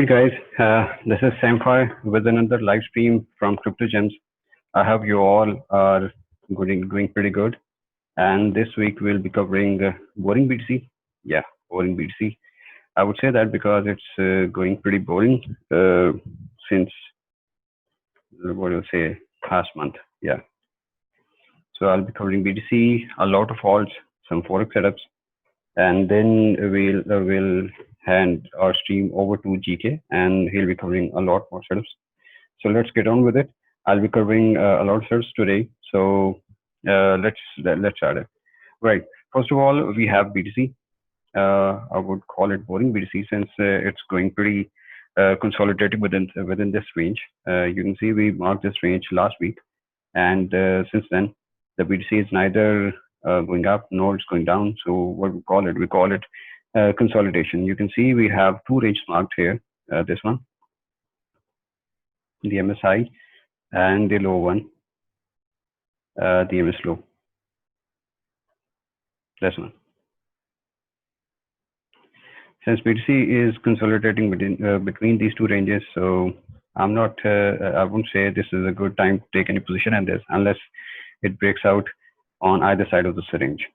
Alright, guys, this is Samfi with another live stream from Crypto Gems. I hope you all are doing pretty good. And this week we'll be covering boring BTC. Yeah, boring BTC. I would say that because it's going pretty boring since what do you say past month. Yeah, so I'll be covering BTC, a lot of alts, some forex setups, and then we'll hand our stream over to GK, and he'll be covering a lot more setups. So let's get on with it. I'll be covering a lot of search today. So let's start it. Right. First of all, we have BTC. I would call it boring BTC since it's going pretty consolidated within this range. You can see we marked this range last week, and since then the BTC is neither going up nor it's going down. So what we call it? We call it consolidation. You can see we have two ranges marked here. This one, the MSI, and the low one, the MS low. This one. Since BTC is consolidating between these two ranges, so I'm not. I wouldn't say this is a good time to take any position in this unless it breaks out on either side of the range.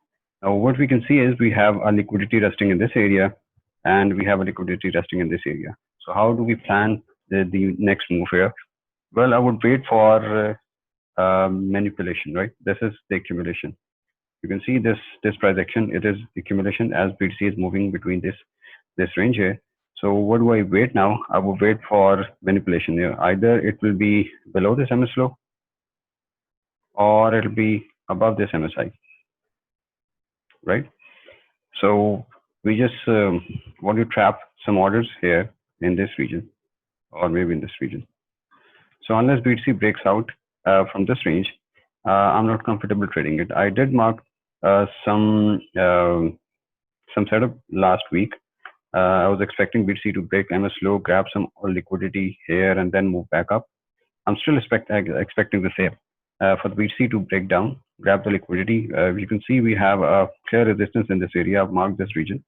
Now, what we can see is we have a liquidity resting in this area, and we have a liquidity resting in this area. So how do we plan the next move here? Well, I would wait for manipulation, right? This is the accumulation. You can see this price action. It is accumulation as BTC is moving between this range here. So what do I wait now? I will wait for manipulation here. Either it will be below this MS low, or it'll be above this MSI, right? So we just want to trap some orders here in this region, or maybe in this region. So unless BTC breaks out from this range, I'm not comfortable trading it. I did mark some setup last week. I was expecting BTC to break MS low, grab some liquidity here, and then move back up. I'm still expecting the same for the BTC to break down, grab the liquidity. You can see we have a clear resistance in this area. I've marked this region,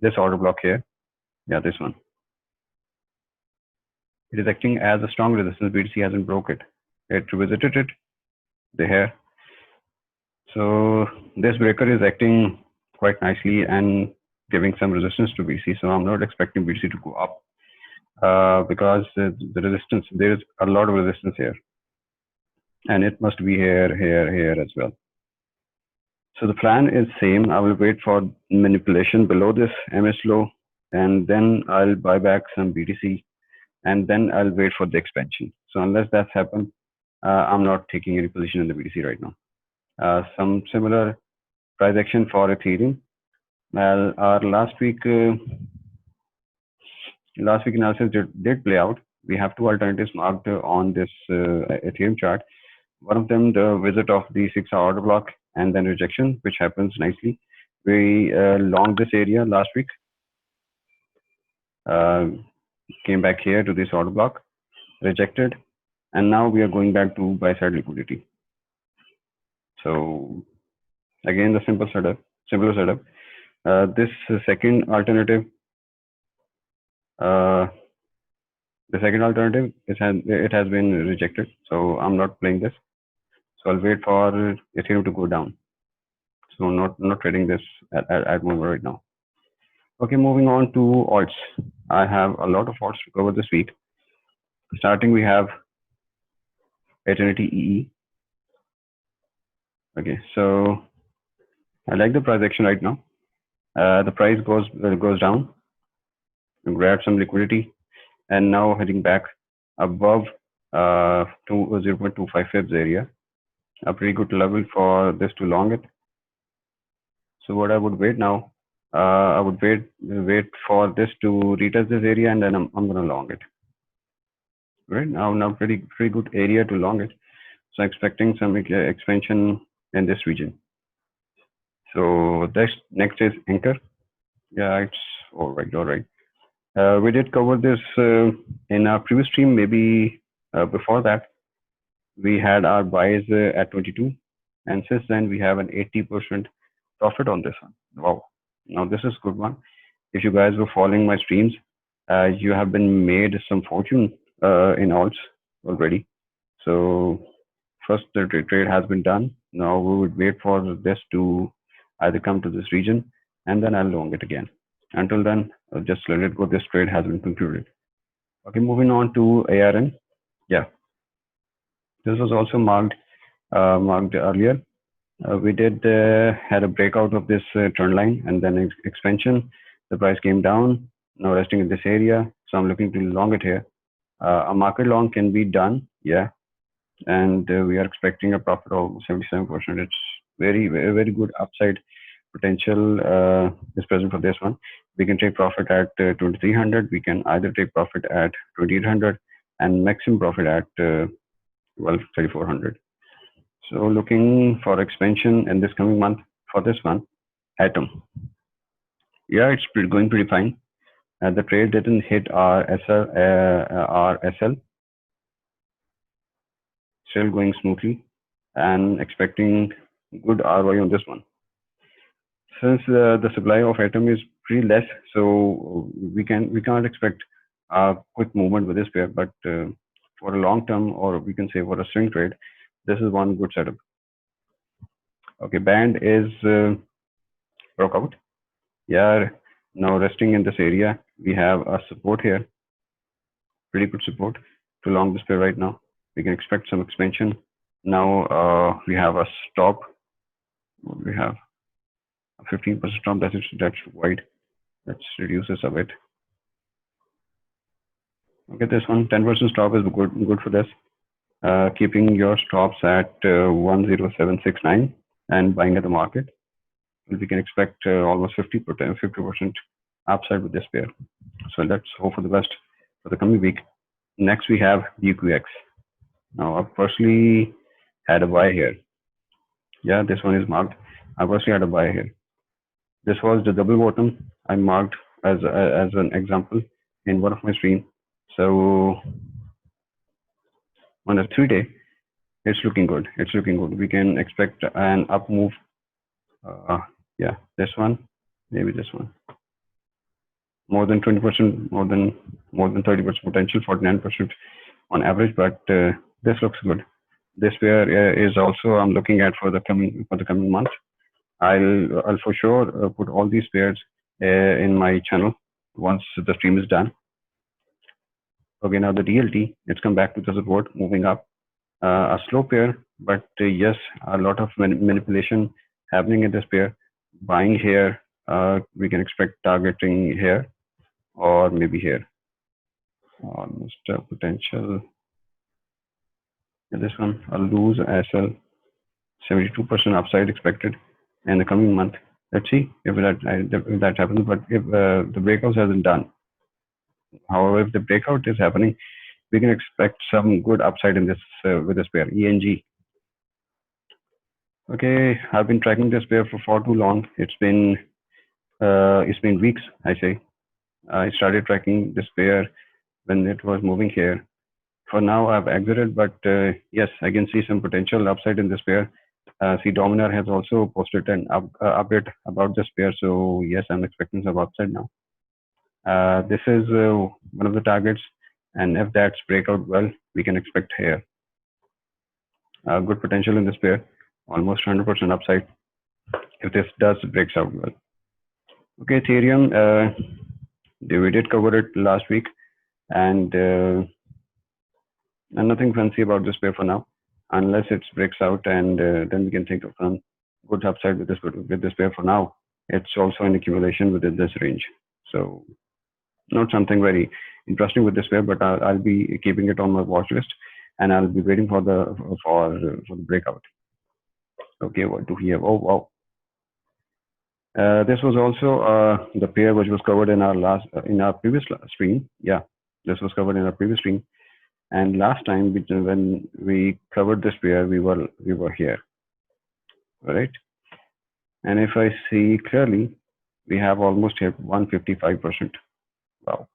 this order block here. Yeah, this one. It is acting as a strong resistance. BTC hasn't broke it. It revisited it there. So this breaker is acting quite nicely and giving some resistance to BTC. So I'm not expecting BTC to go up because the resistance, there is a lot of resistance here. And it must be here as well. So the plan is same. I will wait for manipulation below this MS low, and then I'll buy back some BTC, and then I'll wait for the expansion. So unless that's happened, I'm not taking any position in the BTC right now. Some similar price action for Ethereum. Well, our last week analysis did play out. We have two alternatives marked on this Ethereum chart. One of them, the visit of the 6-hour order block and then rejection, which happens nicely. We longed this area last week, came back here to this order block, rejected, and now we are going back to buy side liquidity. So again, the simpler setup. This second alternative, it has been rejected, so I'm not playing this. So I'll wait for Ethereum to go down. So not trading this at moment right now. Okay, moving on to alts. I have a lot of alts to cover this week. Starting, we have Eternity EE. Okay, so I like the price action right now. The price goes down, grab some liquidity, and now heading back above to 0.25 fibs area. A pretty good level for this to long it. So what I would wait now, I would wait for this to retest this area, and then I'm gonna long it. Right now pretty good area to long it. So expecting some expansion in this region. So next is Anchor. Yeah, it's all right. We did cover this in our previous stream. Maybe before that, we had our buys at 22, and since then we have an 80% profit on this one. Wow! Now this is good one. If you guys were following my streams, you have been made some fortune in alts already. So first the trade has been done. Now we would wait for this to either come to this region, and then I'll long it again. Until then, just let it go. This trade has been concluded. Okay, moving on to ARN. Yeah, this was also marked earlier. We did had a breakout of this trend line and then expansion. The price came down. Now resting in this area, so I'm looking to long it here. A market long can be done, yeah, and we are expecting a profit of 77%. It's very good upside potential is present for this one. We can take profit at 2300. We can either take profit at 2800 and maximum profit at 3400. So looking for expansion in this coming month for this one, Atom. Yeah, it's going pretty fine. The trade didn't hit our SL, still going smoothly and expecting good ROI on this one. Since the supply of Atom is pretty less, so we can't expect a quick movement with this pair, but for a long term, or we can say for a swing trade, this is one good setup. Okay, band is broke out. Yeah, now resting in this area, we have a support here, pretty good support to long this pair right now. We can expect some expansion. Now we have a stop. We have a 15% stop. That's wide. Let's reduce this a bit. Okay, this one 10% stop is good for this. Keeping your stops at 10769 and buying at the market. We can expect almost 50% upside with this pair. So let's hope for the best for the coming week. Next we have UQX. Now I personally had a buy here. Yeah, this one is marked. I personally had a buy here. This was the double bottom I marked as an example in one of my streams. So on a 3-day, it's looking good. It's looking good. We can expect an up move. Yeah, this one, maybe this one. More than 20%, more than 30% potential, 49% on average. But this looks good. This pair is also I'm looking at for the coming month. I'll for sure put all these pairs in my channel once the stream is done. Okay, now the DLT, it's come back to the support, moving up. A slow pair, but yes, a lot of manipulation happening in this pair. Buying here, we can expect targeting here or maybe here. Almost potential. This one, I'll lose SL, 72% upside expected in the coming month. Let's see if that happens. But if the breakout hasn't done, however, if the breakout is happening, we can expect some good upside in this with this pair, ENG. Okay, I've been tracking this pair for far too long. It's been weeks, I say. I started tracking this pair when it was moving here. For now, I've exited, but yes, I can see some potential upside in this pair. See, Dominar has also posted an update about this pair, so yes, I'm expecting some upside now. This is one of the targets, and if that's breakout well, we can expect here. Good potential in this pair, almost 100% upside if this does breaks out well. Okay, Ethereum, we did cover it last week, and nothing fancy about this pair for now, unless it breaks out, and then we can think of some good upside with this pair. For now, it's also an accumulation within this range, so not something very interesting with this pair, but I'll be keeping it on my watch list, and I'll be waiting for the breakout. Okay, what do we have? Oh wow, this was also the pair which was covered in our previous stream. Yeah, this was covered in our previous stream, and last time when we covered this pair, we were here, right? And if I see clearly, we have almost hit 155%. Wow.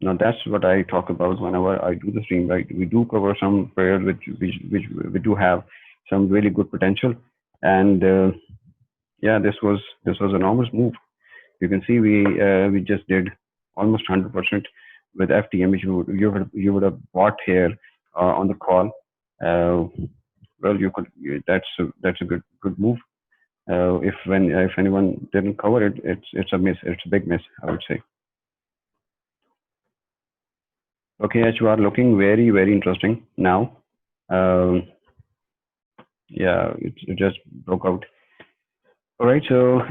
Now that's what I talk about whenever I do the stream, right? We do cover some pairs which we do have some really good potential, and yeah, this was an enormous move. You can see we just did almost 100% with FTM, which you would have bought here on the call. Uh, well, that's a good move. If anyone didn't cover it, it's a miss. It's a big miss, I would say. Okay, as you are looking very interesting now. Um, yeah, it just broke out. All right, so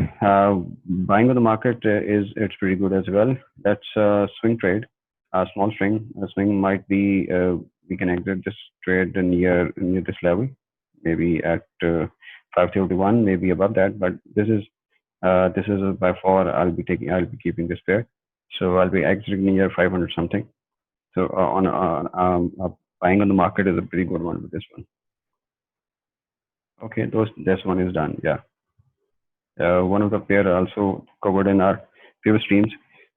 buying on the market it's pretty good as well. That's a swing trade, a small swing. A swing might be we can exit this trade near this level, maybe at 531, maybe above that. But this is by far I'll be keeping this pair. So I'll be exiting near 500 something. So buying on the market is a pretty good one with this one. Okay, this one is done. Yeah. One of the pair also covered in our previous streams.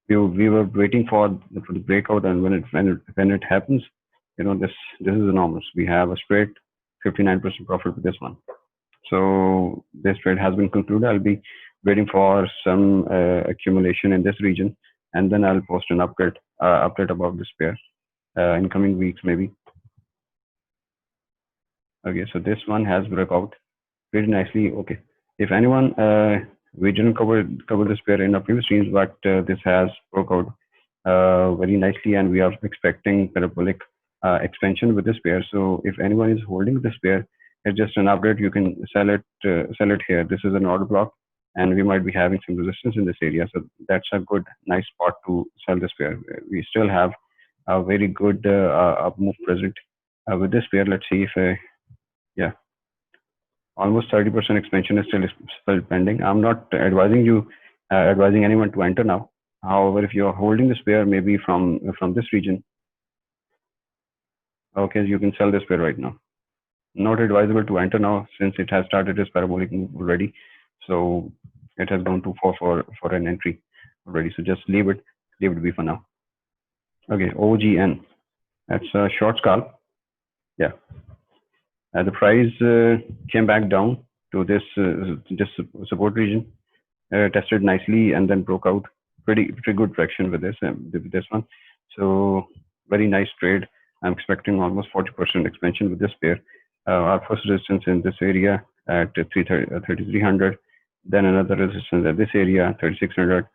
We were waiting for the breakout, and when it happens, this is enormous. We have a straight 59% profit with this one. So this trade has been concluded. I'll be waiting for some accumulation in this region, and then I'll post an update about this pair in coming weeks maybe. Okay, so this one has broke out pretty nicely. Okay, if anyone, we didn't cover this pair in our previous streams, but this has broke out very nicely, and we are expecting parabolic expansion with this pair. So if anyone is holding this pair, it's just an upgrade. You can sell it here. This is an order block, and we might be having some resistance in this area. So that's a good, nice spot to sell this pair. We still have a very good up move present with this pair. Let's see if yeah, almost 30% expansion is still pending. I'm not advising anyone to enter now. However, if you're holding this pair, maybe from this region, okay, you can sell this pair right now. Not advisable to enter now since it has started its parabolic move already. So it has gone too far for an entry already. So just leave it be for now. Okay, OGN. That's a short scalp. Yeah. The price came back down to this support region, tested nicely, and then broke out. Pretty good traction with this one. So very nice trade. I'm expecting almost 40% expansion with this pair. Our first resistance in this area at 3,300, then another resistance at this area 3,600,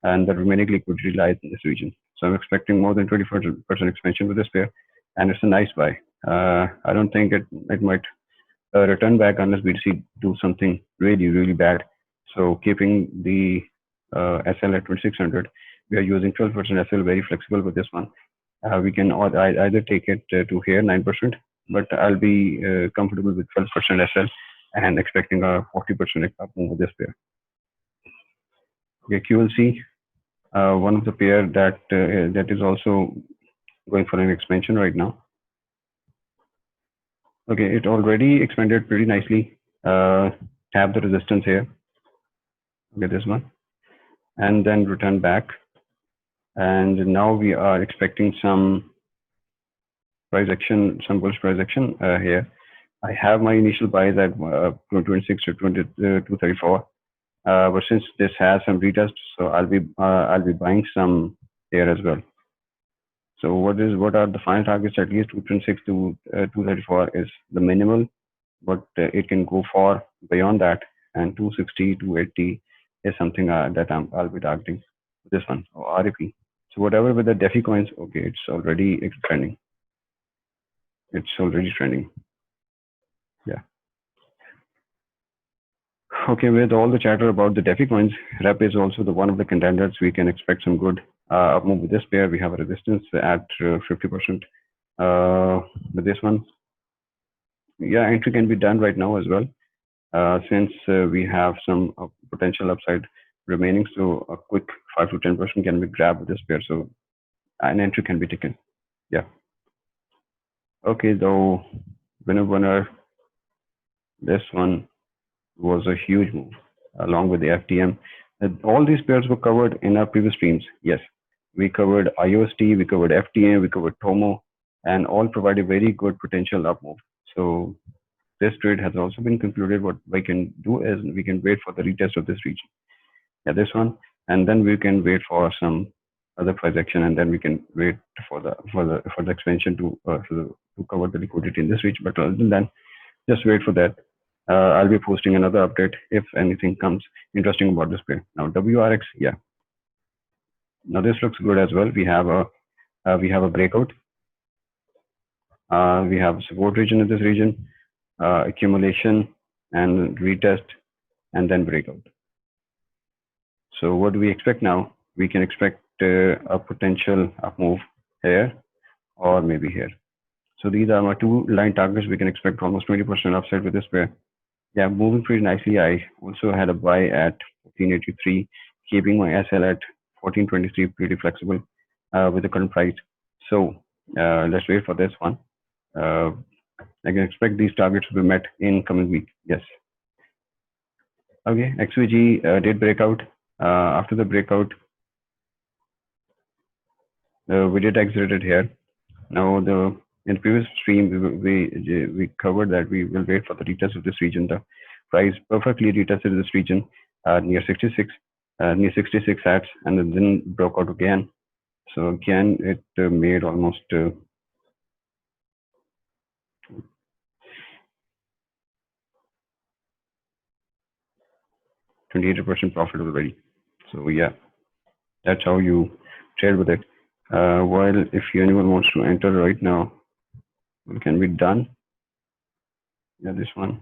and the remaining liquidity lies in this region. So I'm expecting more than 20% expansion with this pair, and it's a nice buy. I don't think it might return back unless BTC do something really bad. So keeping the SL at 2600, we are using 12% SL, very flexible with this one. We can either take it to here 9%, but I'll be comfortable with 12% SL and expecting a 40% up move with this pair. Okay, QLC, one of the pair that is also going for an expansion right now. Okay, it already expanded pretty nicely. Have the resistance here. Okay, this one, and then return back. And now we are expecting some price action, some bullish price action here. I have my initial buys at 26 to 234, but since this has some retest, so I'll be buying some here as well. So what are the final targets? At least 226 to 234 is the minimal, but it can go far beyond that, and 260 to 80 is something that I'll be targeting. This one, or REP. So whatever with the DeFi coins, okay, it's already trending. It's already trending. Yeah. Okay, with all the chatter about the DeFi coins, REP is also the one of the contenders. We can expect some good up move with this pair. We have a resistance at 50% with this one. Yeah, entry can be done right now as well, since we have some potential upside remaining. So a quick 5 to 10% can be grabbed with this pair. So an entry can be taken. Yeah. Okay, though, winner, this one was a huge move along with the FTM. All these pairs were covered in our previous streams. Yes, we covered IOST, we covered FTM, we covered TOMO, and all provided very good potential up move. So this trade has also been concluded. What we can do is we can wait for the retest of this region. Yeah, this one, and then we can wait for some other price action, and then we can wait for the expansion to cover the liquidity in this region. But other than that, just wait for that. I'll be posting another update if anything comes interesting about this pair. Now WRX, yeah. Now this looks good as well. We have a breakout. We have support region in this region, accumulation and retest, and then breakout. So what do we expect now? We can expect a potential up move here or maybe here. So these are my two line targets. We can expect almost 20% upside with this pair. Yeah, moving pretty nicely. I also had a buy at 1483, keeping my SL at 1423, pretty flexible with the current price. So let's wait for this one. I can expect these targets to be met in coming week. Yes. Okay, XVG did break out. After the breakout, we did exit it here. Now in the previous stream we covered that we will wait for the retest of this region. The price perfectly retested this region near 66, near 66 sats, and then broke out again. So again, it made almost 28% profit already. So yeah, that's how you trade with it. While if anyone wants to enter right now, it can be done. Yeah, this one.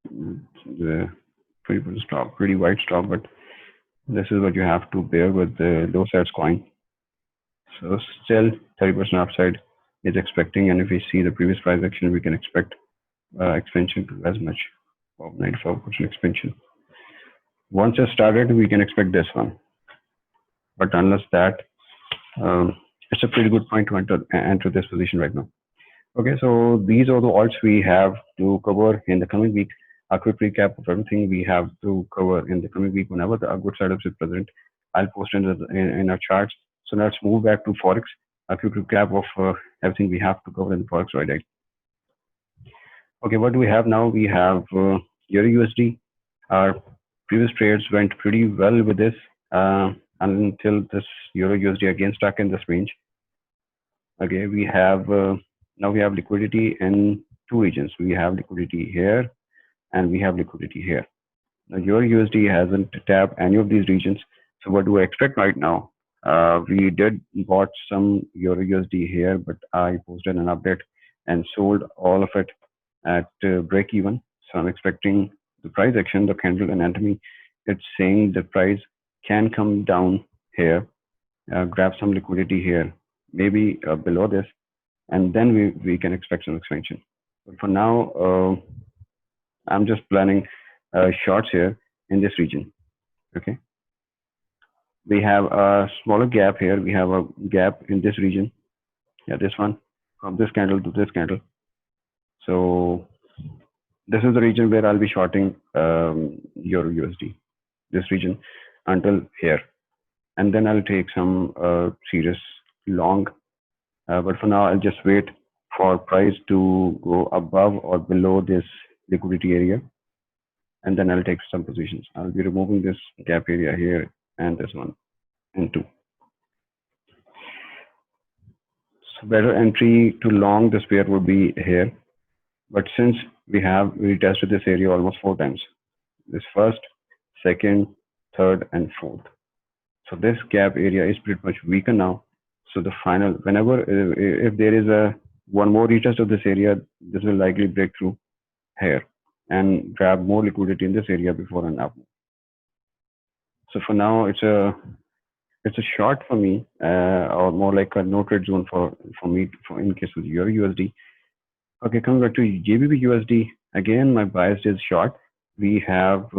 The pretty stop, pretty wide stop, but this is what you have to bear with the low sats coin. So still 30% upside is expecting, and if we see the previous price action, we can expect expansion to as much of 94% expansion. Once it started, we can expect this one, but unless that, it's a pretty good point to enter this position right now. Okay, so these are the alts we have to cover in the coming week. A quick recap of everything we have to cover in the coming week. Whenever the good setups is present, I'll post in our charts. So let's move back to Forex. A quick recap of everything we have to cover in the Forex right. Okay, what do we have now? We have Euro USD. Our previous trades went pretty well with this until this Euro USD again stuck in this range. Okay, we have now we have liquidity in two regions. We have liquidity here and we have liquidity here. Now Euro USD hasn't tapped any of these regions. So what do I expect right now? We did bought some Euro USD here, but I posted an update and sold all of it at break even. So I'm expecting the price action, the candle anatomy, it's saying the price can come down here, grab some liquidity here, maybe below this, and then we can expect some expansion. But for now, I'm just planning shorts here in this region. Okay. We have a smaller gap here. We have a gap in this region. Yeah, this one, from this candle to this candle. So this is the region where I'll be shorting Euro USD, this region until here. And then I'll take some serious long. But for now, I'll just wait for price to go above or below this liquidity area. And then I'll take some positions. I'll be removing this gap area here and this one and two. So better entry to long this pair would be here. But since we have retested this area almost 4 times, this first, second, third, and fourth. So this gap area is pretty much weaker now. So the final, whenever, if there is one more retest of this area, this will likely break through here and grab more liquidity in this area before an up. So for now, it's a short for me, or more like a no trade zone for me in case of Euro USD. Okay, coming back to JBP USD, again, my bias is short. We have,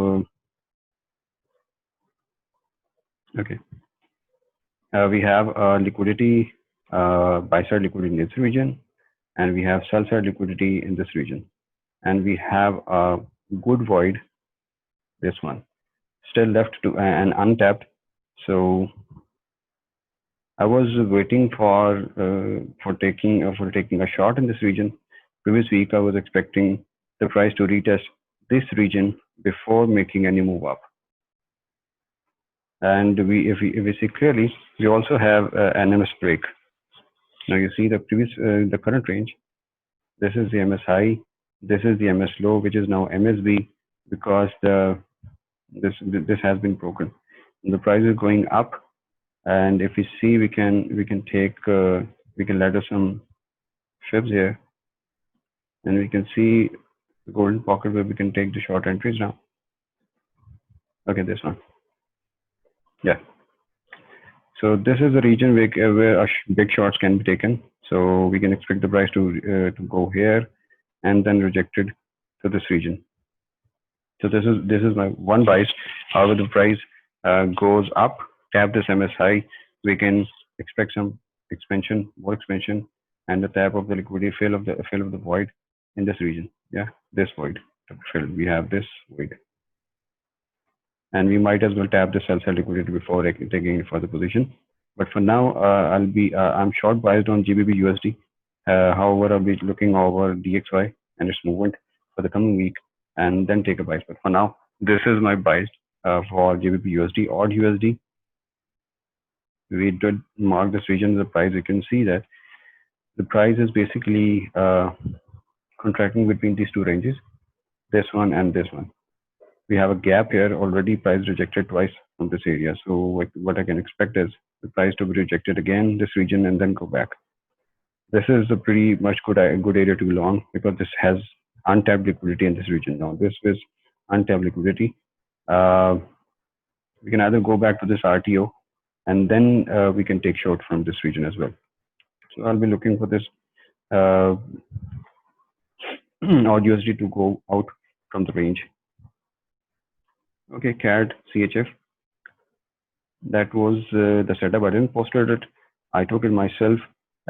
we have liquidity, buy side liquidity in this region, and we have sell side liquidity in this region. And we have a good void, this one, still left to and untapped. So I was waiting for taking a short in this region. Previous week, I was expecting the price to retest this region before making any move up. And if we see clearly, we also have an MS break. Now you see the the current range. This is the MS high. This is the MS low, which is now MSB, because this has been broken. The price is going up, and if we see, we can take we can ladder some fibs here, and we can see the golden pocket where we can take the short entries now. Okay, this one. Yeah. So this is the region where big shorts can be taken. So we can expect the price to go here and then rejected to this region. So this is my one bias. However, the price goes up, tap this MS high, we can expect some expansion, more expansion, and the tap of the liquidity fill of the void in this region. Yeah, this void fill. We have this void, and we might as well tap the sell side liquidity before taking it for the position. But for now, I'm short biased on GBP USD. However, I'll be looking over DXY and its movement for the coming week, and then take a bias. But for now, this is my bias for GBP USD. Odd USD, we did mark this region as a price. You can see that the price is basically contracting between these two ranges, this one and this one. We have a gap here already. Price rejected twice from this area. So what I can expect is the price to be rejected again this region and then go back. This is a pretty much good area to be long, because this has untapped liquidity in this region. Now this is untapped liquidity. We can either go back to this RTO, and then we can take short from this region as well. So I'll be looking for this odd USD to go out from the range. Okay, CAD CHF. That was the setup. I didn't post it. I took it myself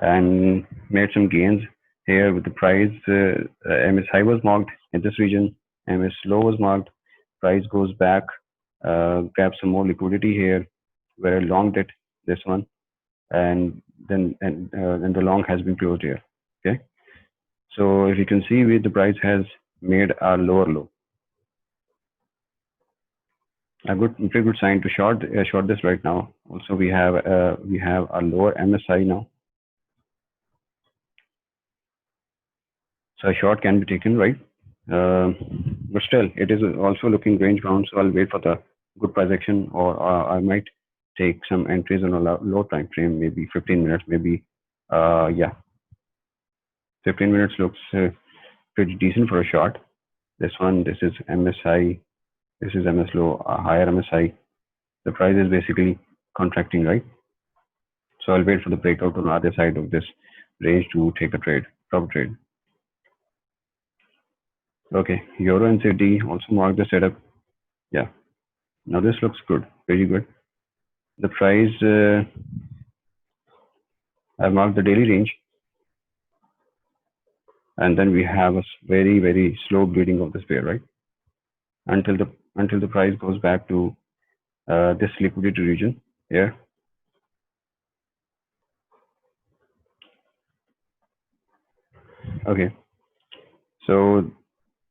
and made some gains here with the price. MS high was marked in this region. MS low was marked. Price goes back, grab some more liquidity here, where I longed it, this one, and then the long has been closed here. Okay, so if you can see, the price has made a lower low. A pretty good sign to short this right now. Also, we have a lower MSI now, so a short can be taken, right? But still, it is also looking range bound. So I'll wait for the good price action, or I might take some entries on a low time frame, maybe 15 minutes, maybe. Yeah, 15 minutes looks pretty decent for a short. This one, this is MSI. This is MS low, higher MSI. The price is basically contracting, right? So I'll wait for the breakout on the other side of this range to take a trade, proper trade. Okay, Euro and CFD also mark the setup. Yeah, now this looks good, very good. The price, I've marked the daily range, and then we have a very slow bleeding of this pair, right? Until the price goes back to this liquidity region here. Okay, so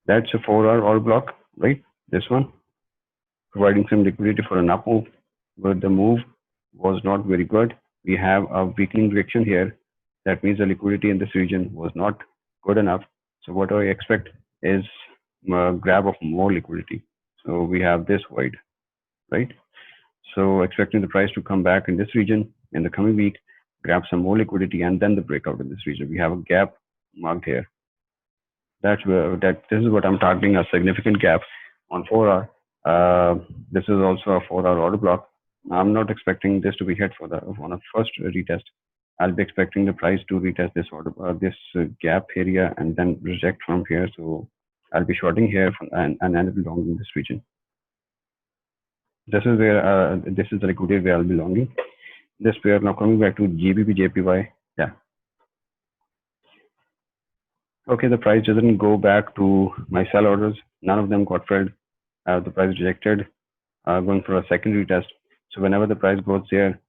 that's a 4-hour all block, right? This one, providing some liquidity for an up move, but the move was not very good. We have a weakening direction here. That means the liquidity in this region was not good enough. So what I expect is a grab of more liquidity. So we have this void, right? So expecting the price to come back in this region in the coming week, grab some more liquidity, and then the breakout in this region. We have a gap marked here. This is what I'm targeting, a significant gap on 4-hour. This is also a 4-hour order block. I'm not expecting this to be hit on a first retest. I'll be expecting the price to retest this gap area and then reject from here. So I'll be shorting here and end up long in this region. This is where this is the liquidity where I'll be longing this pair. Now coming back to GBP JPY. Yeah. Okay, the price doesn't go back to my sell orders. None of them got filled. The price rejected, going for a second retest. So whenever the price goes there,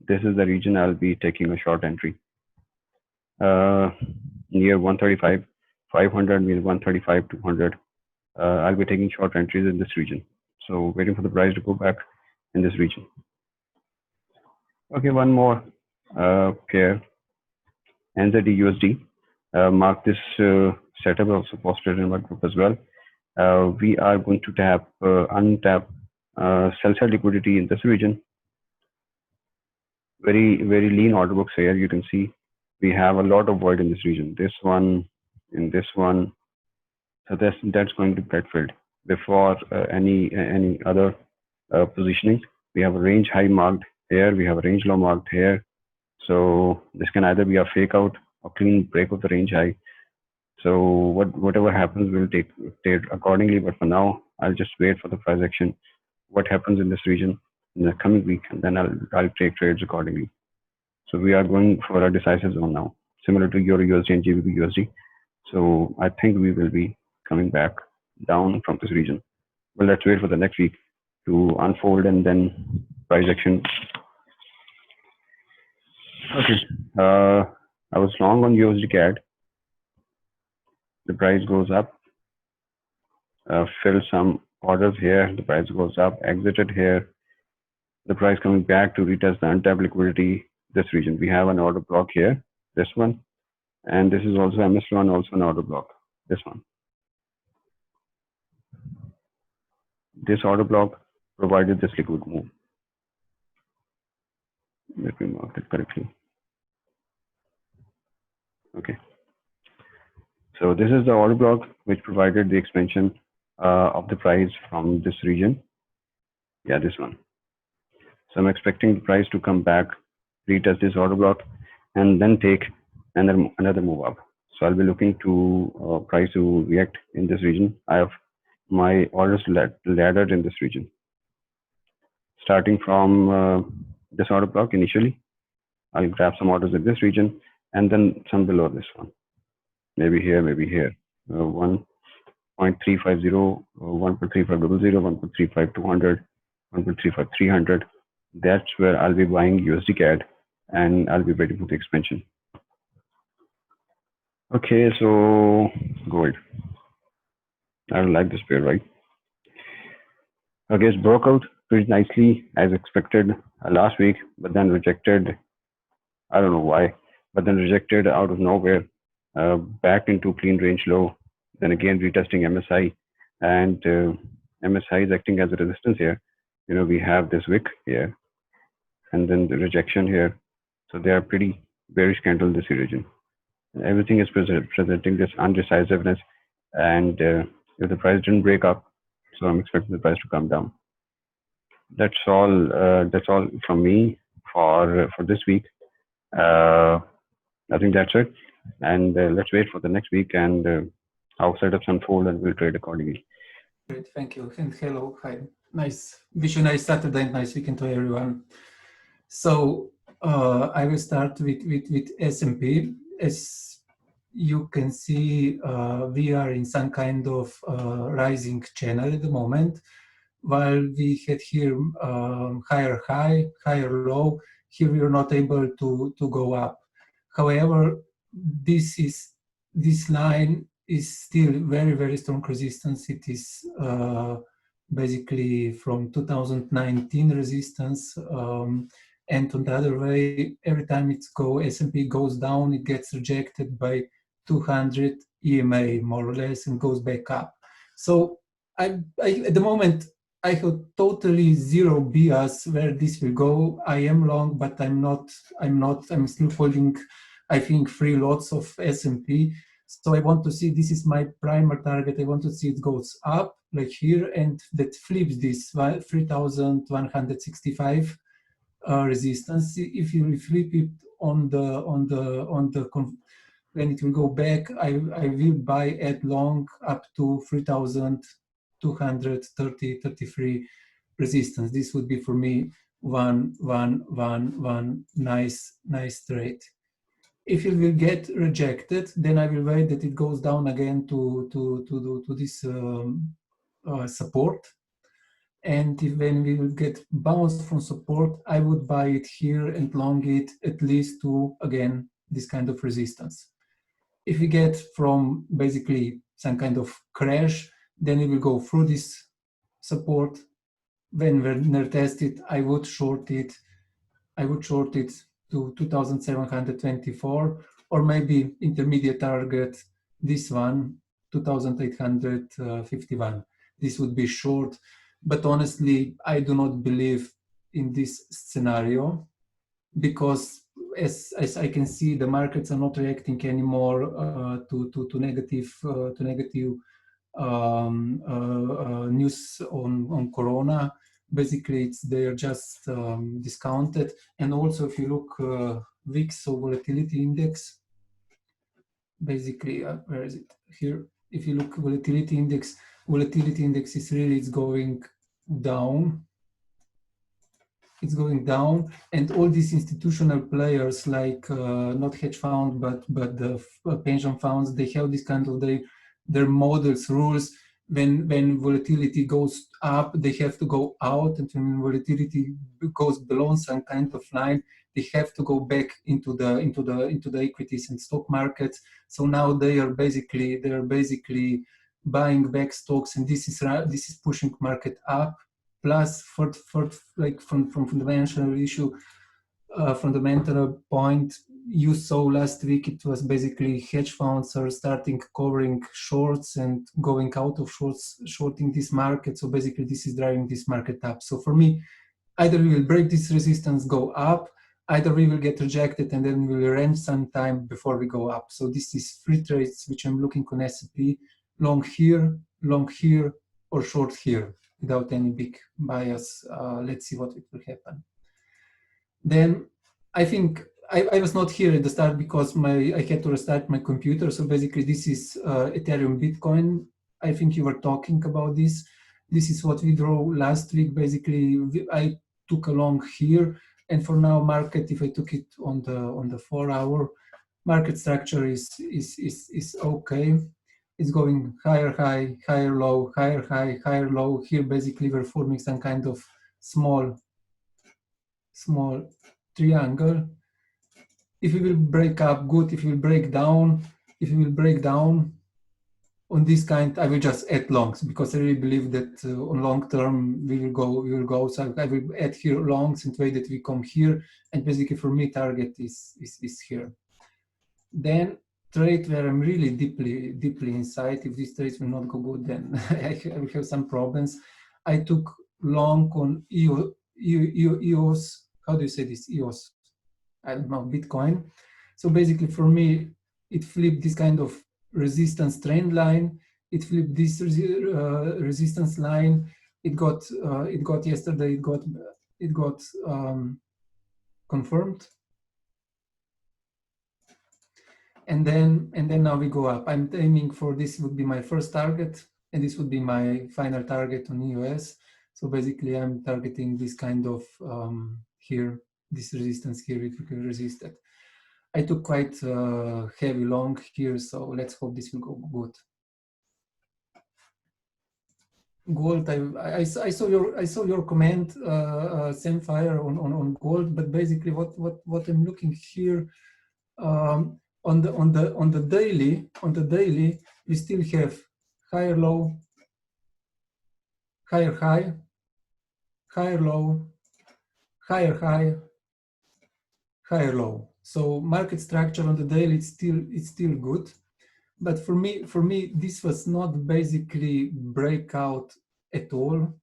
this is the region I'll be taking a short entry. Near 135, 500 means 135, 200. I'll be taking short entries in this region. So waiting for the price to go back in this region. Okay, one more pair, NZD-USD. Mark this setup, also posted in my group as well. We are going to untap sell-side liquidity in this region. Very lean order books here. You can see we have a lot of void in this region. This one, in this one, so that's going to get filled before any other positioning. We have a range high marked here. We have a range low marked here. So this can either be a fake out or clean break of the range high. So whatever happens, we'll take accordingly. But for now, I'll just wait for the price action. What happens in this region in the coming week, and then I'll take trades accordingly. So we are going for a decisive zone now, similar to Euro USD and GBP USD. So I think we will be coming back down from this region. Well, let's wait for the next week to unfold and then price action. Okay, I was long on USD CAD. The price goes up, fill some orders here, the price goes up, exited here, the price coming back to retest the untapped liquidity, this region. We have an order block here, this one, and this is also MS1, also an order block, this one. This order block provided this liquid move. Let me mark it correctly. Okay. So this is the order block which provided the expansion of the price from this region. Yeah, this one. So I'm expecting the price to come back, retest this order block, and then take another move up. So I'll be looking to price to react in this region. I have my orders laddered in this region. Starting from this order block initially, I'll grab some orders in this region and then some below this one. Maybe here, 1.350, 1.3500, 1.35200, 1.35300. That's where I'll be buying USD CAD and I'll be waiting for the expansion. Okay, so gold. I don't like this pair, right? Okay, it's broke out pretty nicely as expected last week, but then rejected. I don't know why, but then rejected out of nowhere, back into clean range low. Then again retesting MSI, and MSI is acting as a resistance here. You know, we have this wick here, and then the rejection here. So they are pretty bearish candle in this region. Everything is presenting this undecisiveness, and if the price didn't break up, so I'm expecting the price to come down. That's all. That's all from me for this week. I think that's it. And let's wait for the next week and how setups unfold, and we'll trade accordingly. Great, thank you. And hello, hi. Nice. Wish you a nice Saturday and nice weekend to everyone. So I will start with S&P. As you can see, we are in some kind of rising channel at the moment. While we had here higher high, higher low, here we are not able to go up. However, this line is still very strong resistance. It is basically from 2019 resistance, and on the other way, every time S&P goes down, it gets rejected by 200 EMA more or less and goes back up. So I at the moment I have totally zero bias where this will go. I am long, but I'm still holding, I think, 3 lots of S&P. So I want to see, this is my primary target. I want to see it goes up like here, and that flips this 3,165 resistance. If you flip it when it will go back, I will buy at long up to 3,233 resistance. This would be for me one nice trade. If it will get rejected, then I will wait that it goes down again to this support. And when we will get bounced from support, I would buy it here and long it at least to, again, this kind of resistance. If we get from basically some kind of crash, then it will go through this support when Werner tested, I would short it to 2724, or maybe intermediate target, this one, 2851. This would be short, but honestly, I do not believe in this scenario, because as I can see, the markets are not reacting anymore to negative news on Corona. Basically, they're just discounted. And also, if you look VIX, so volatility index, basically, where is it? Here. If you look volatility index is really, it's going down. It's going down, and all these institutional players, like not hedge fund, but the pension funds, they have this kind of their models, rules. When volatility goes up, they have to go out, and when volatility goes below some kind of line, they have to go back into the equities and stock markets. So now they are basically buying back stocks, and this is pushing market up. Plus, for like from fundamental issue, fundamental point, you saw last week, it was basically hedge funds are starting covering shorts and going out of shorts, shorting this market. So basically, this is driving this market up. So for me, either we will break this resistance, go up, either we will get rejected, and then we will range some time before we go up. So this is three trades which I'm looking on S&P: long here, or short here, without any big bias. Let's see what it will happen. Then I think I was not here at the start because I had to restart my computer. So basically, this is Ethereum Bitcoin. I think you were talking about this. This is what we drew last week. Basically, I took a long here, and for now, market, if I took it on the 4 hour, market structure is okay. It's going higher high, higher low, higher high, higher low. Here, basically, we're forming some kind of small triangle. If it will break up, good. If it will break down, on this kind, I will just add longs, because I really believe that on long term we will go. So I will add here longs and wait that we come here. And basically, for me, target is here. Then trade where I'm really deeply inside. If these trades will not go good, then I will have some problems. I took long on EOS. How do you say this? EOS. I don't know, Bitcoin. So basically, for me, it flipped this kind of resistance trend line. It flipped this resistance line. It got yesterday. It got confirmed. And then now we go up. I'm aiming for this would be my first target, and this would be my final target on EOS. So basically, I'm targeting this kind of here, this resistance here, if we can resist it. I took quite heavy long here, so let's hope this will go good. Gold, I saw your comment, Samfire, on gold, but basically what I'm looking here, on the daily, we still have higher low, higher high, higher low, higher high, higher low. So market structure on the daily, it's still good. But for me, this was not basically breakout at all,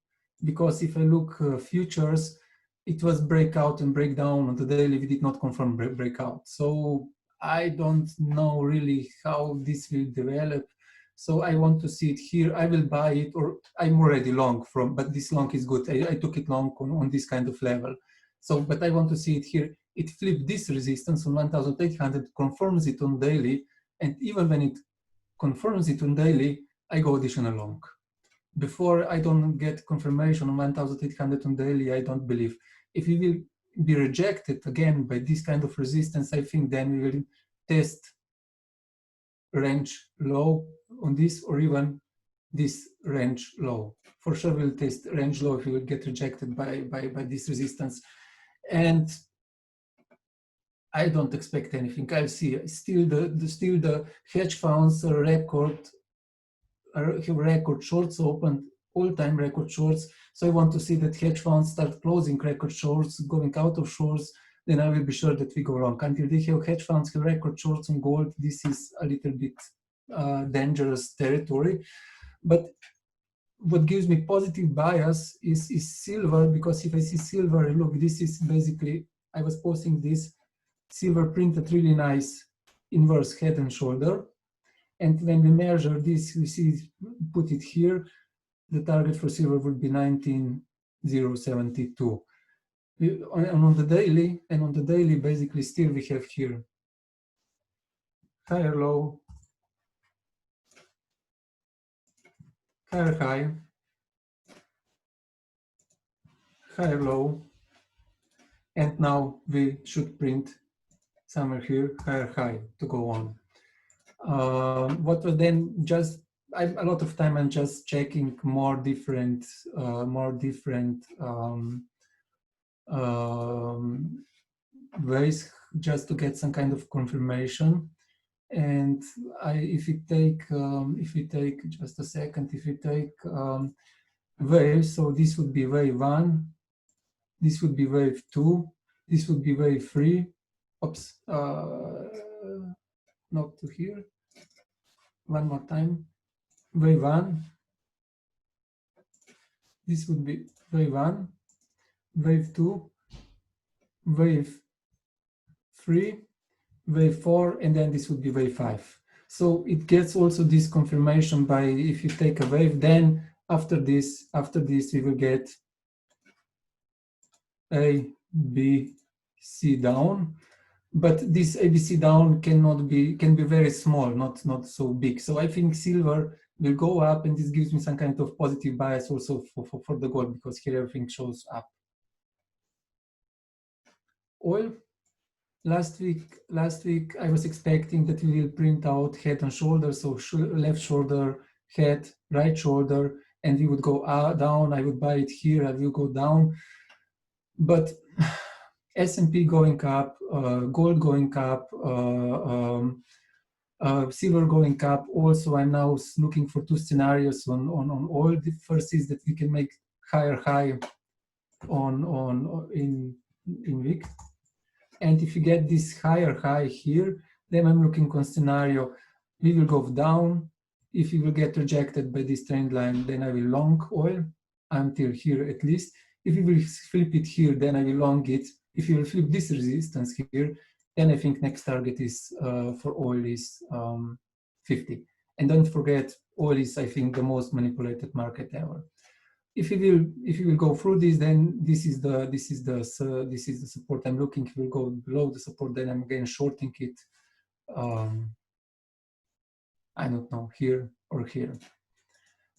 because if I look futures, it was breakout and breakdown on the daily. We did not confirm breakout. So I don't know really how this will develop. So I want to see it here. I will buy it, or I'm already long but this long is good. I took it long on this kind of level. So, but I want to see it here. It flipped this resistance on 1,800, confirms it on daily, and even when it confirms it on daily, I go additional long. Before I don't get confirmation on 1,800 on daily, I don't believe. If we will be rejected again by this kind of resistance, I think then we will test range low on this, or even this range low. For sure we'll test range low if we will get rejected by this resistance. And I don't expect anything. I'll see. Still the hedge funds have record shorts open all-time record shorts. So I want to see that hedge funds start closing record shorts, going out of shorts, then I will be sure that we go wrong. Until they have hedge funds have record shorts on gold, this is a little bit dangerous territory. But what gives me positive bias is silver, because if I see silver, look, this is basically, I was posting this, silver printed really nice inverse head and shoulder. And when we measure this, we see, put it here, the target for silver would be 19,072. And on the daily, basically still we have here higher low, higher high, higher low, and now we should print somewhere here higher high to go on. What was then just, a lot of time I'm just checking more different ways just to get some kind of confirmation. And if we take just a second, if we take waves, so this would be wave 1, this would be wave 2, this would be wave 3. Oops, not to here. One more time. Wave 1. This would be wave 1, wave 2, wave 3, wave 4, and then this would be wave 5. So it gets also this confirmation by, if you take a wave, then after this we will get A, B, C down. But this ABC down can be very small, not so big. So I think silver will go up, and this gives me some kind of positive bias also for the gold, because here everything shows up. Oil. Last week I was expecting that we will print out head and shoulder, so left shoulder, head, right shoulder, and we would go down. I would buy it here, I will go down. But S&P going up, gold going up, silver going up. Also, I'm now looking for two scenarios on oil. The first is that we can make higher high in week. And if you get this higher high here, then I'm looking on scenario, we will go down. If we will get rejected by this trend line, then I will long oil until here at least. If we will flip it here, then I will long it. If you will flip this resistance here, then I think next target is for oil is 50. And don't forget, oil is, I think, the most manipulated market ever. If you will go through this, then this is the support I'm looking. If you will go below the support, then I'm again shorting it. I don't know, here or here.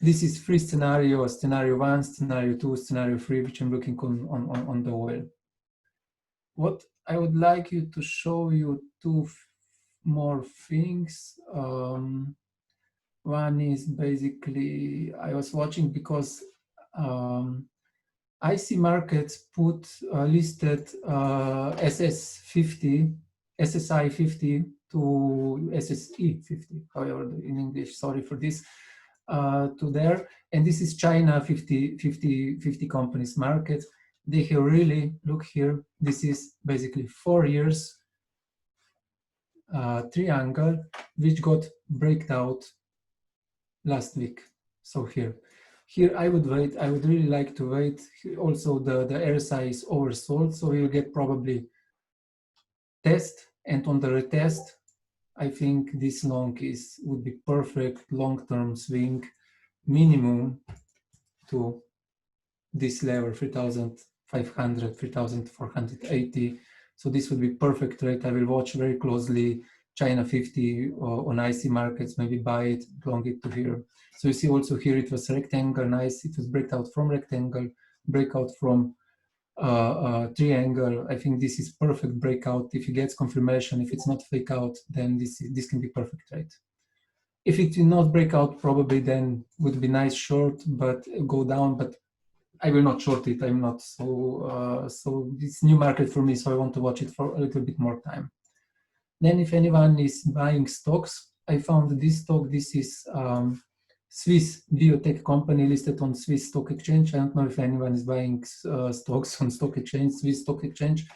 This is three scenarios: scenario 1, scenario 2, scenario 3, which I'm looking on the oil. What I would like you to show you two more things. One is basically, I was watching because IC Markets listed SSI 50 to SSE 50, however in English, sorry for this, to there. And this is China 50 companies market. They have really, look here, this is basically 4 years triangle, which got breaked out last week. So here I would wait. I would really like to wait. Also, the RSI is oversold, so we will get probably test, and on the retest, I think this long would be perfect long-term swing minimum to this level 3,500, 3,480. So this would be perfect trade. I will watch very closely China 50 on IC Markets, maybe buy it, long it to here. So you see also here it was rectangle, nice. It was breakout from rectangle, breakout from triangle. I think this is perfect breakout. If it gets confirmation, if it's not fake out, then this can be perfect trade. If it will not break out, probably then would be nice short, but go down. But I will not short it. I'm not so it's new market for me, so I want to watch it for a little bit more time. Then if anyone is buying stocks, I found this stock. This is Swiss biotech company listed on Swiss stock exchange. I don't know if anyone is buying stocks on stock exchange, Swiss stock exchange,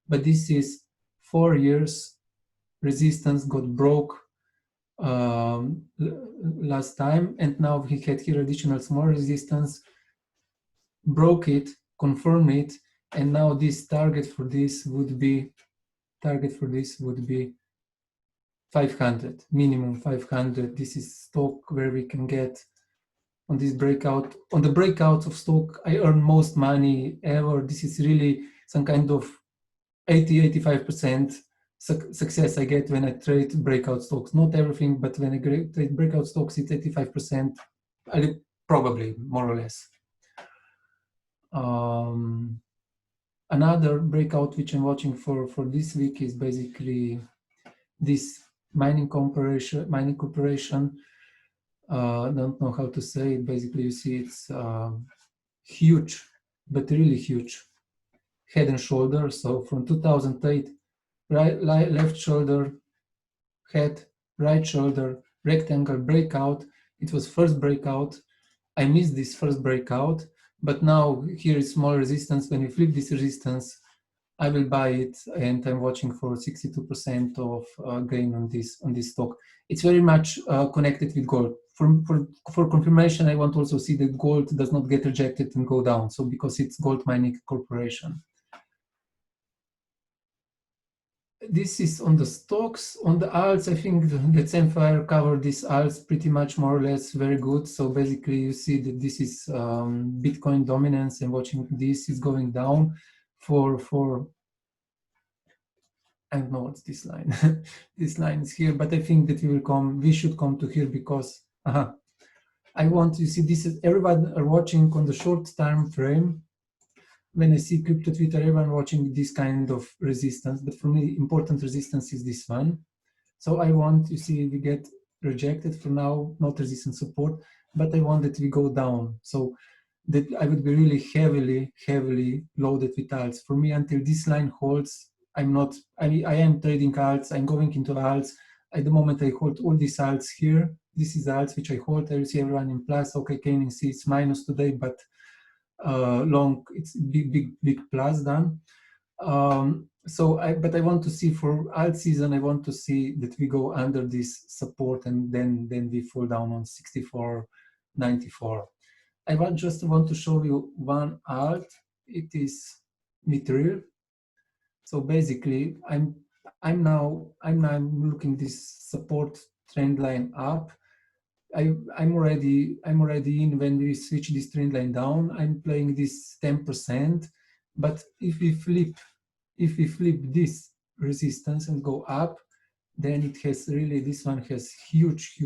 but this is 4 years resistance got broke last time, and now he had here additional small resistance, broke it, confirmed it, and now this target for this would be 500, minimum 500. This is stock where we can get on this breakout. On the breakouts of stock, I earn most money ever. This is really some kind of 80-85% success I get when I trade breakout stocks. Not everything, but when I trade breakout stocks, it's 85%, probably more or less. Another breakout which I'm watching for this week is basically this mining corporation. Don't know how to say it. Basically, you see it's huge, but really huge, head and shoulder. So from 2008, left shoulder, head, right shoulder, rectangle, breakout. It was first breakout. I missed this first breakout, but now here is small resistance. When we flip this resistance, I will buy it, and I'm watching for 62% of gain on this stock. It's very much connected with gold. For confirmation, I want to also see that gold does not get rejected and go down. So because it's Gold Mining Corporation. This is on the stocks. On the alts, I think that Zenfire covered these alts pretty much more or less very good. So basically you see that this is Bitcoin dominance, and watching this is going down for I don't know what's this line. This line is here, but I think that we should come to here because I want to see this. Everyone are watching on the short time frame. When I see crypto Twitter, everyone watching this kind of resistance, but for me, important resistance is this one. So I want, you see, we get rejected for now, not resistance support, but I want that we go down. So that I would be really heavily loaded with alts. For me, until this line holds, I am trading alts, I'm going into alts. At the moment I hold all these alts here. This is alts which I hold. I will see everyone in plus. Okay, Canaan see it's minus today, but long, it's big plus done. But I want to see for alt season, I want to see that we go under this support, and then we fall down on 64.94. I just want to show you one alt. It is Mithril. So basically, I'm now looking this support trend line up. I'm already in. When we switch this trend line down, I'm playing this 10%. But if we flip this resistance and go up, then it has really, this one has huge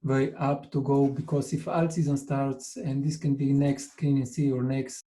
way up to go, because if alt season starts, and this can be next KNC or next